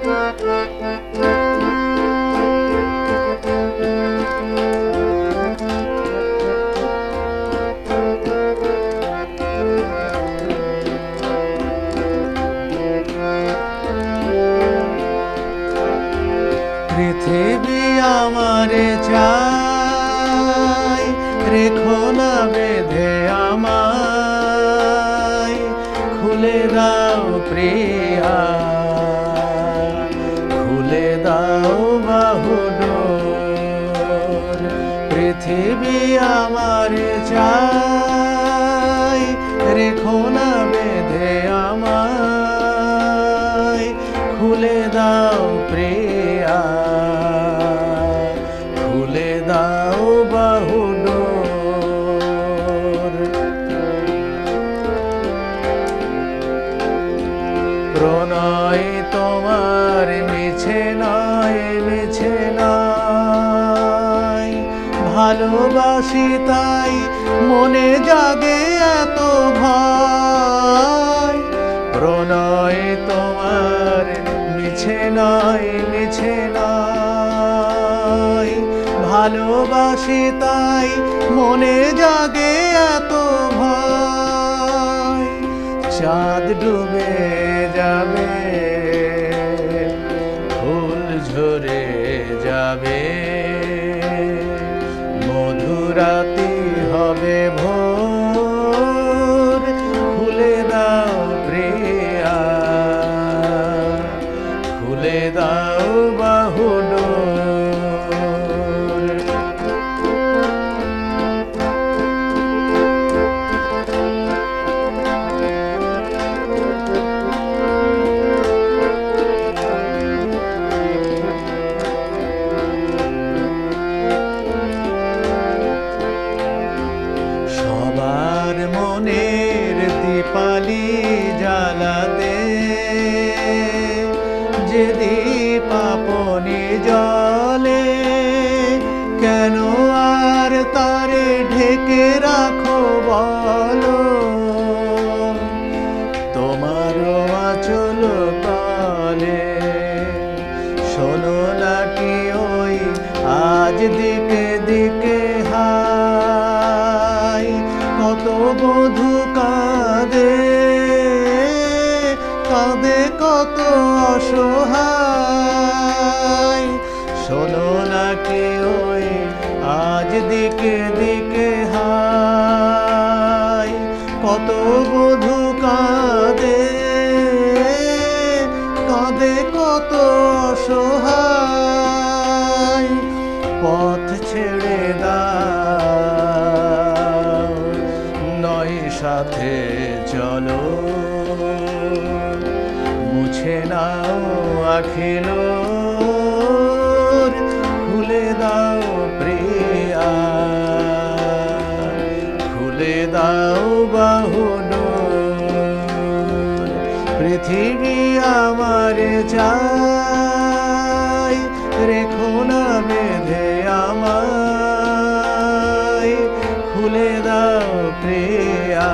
পৃথিবী আমারে চাই, রেখো না বেঁধে আমায়, খুলে দাও প্রিয়া, খুলে দাও বাহুডোর। পৃথিবী আমারে চাই, রেখো না বেঁধে আমায়, খুলে দাও প্রিয়া, খুলে দাও বাহুডোর। প্রণয় তোমার মিছে নয়, মিছে নয়, ভালোবাসি তাই মনে জাগে এত ভয়। প্রণয় তোমার মিছে নয়, মিছে নয়, ভালোবাসি তাই মনে জাগে এত ভয়। চাঁদ ডুবে যাবে, ফুল ঝরে যাবে, মধুরাতি হবে ভোর, খুলে দাও প্রিয়া, খুলে দাও বাহুডোর। সবার মনের দীপালি জ্বালাতে, যে দীপ আপনি জ্বলে, কেন আর তারে ঢেকে রাখো বলো? তোমারও আঁচল তলে শোনো নাকি ওই আজ দিকে দিকে হাই, কত বধূ কাঁদে, কাঁদে কত অসহায়, শোনো নাকি ওই আজ দিকে দিকে হাই, কত বধূ কাঁদে, কাঁদে কত অসহায়। পথ ছেড়ে দাও, নয় সাথে চলো, মুছে নাও আখিলো, খুলে দাও প্রিয়া, খুলে দাও বাহুডোর। পৃথিবী আমারে চাই, রেখো না বেঁধে আমায়, খুলে দাও প্রিয়া।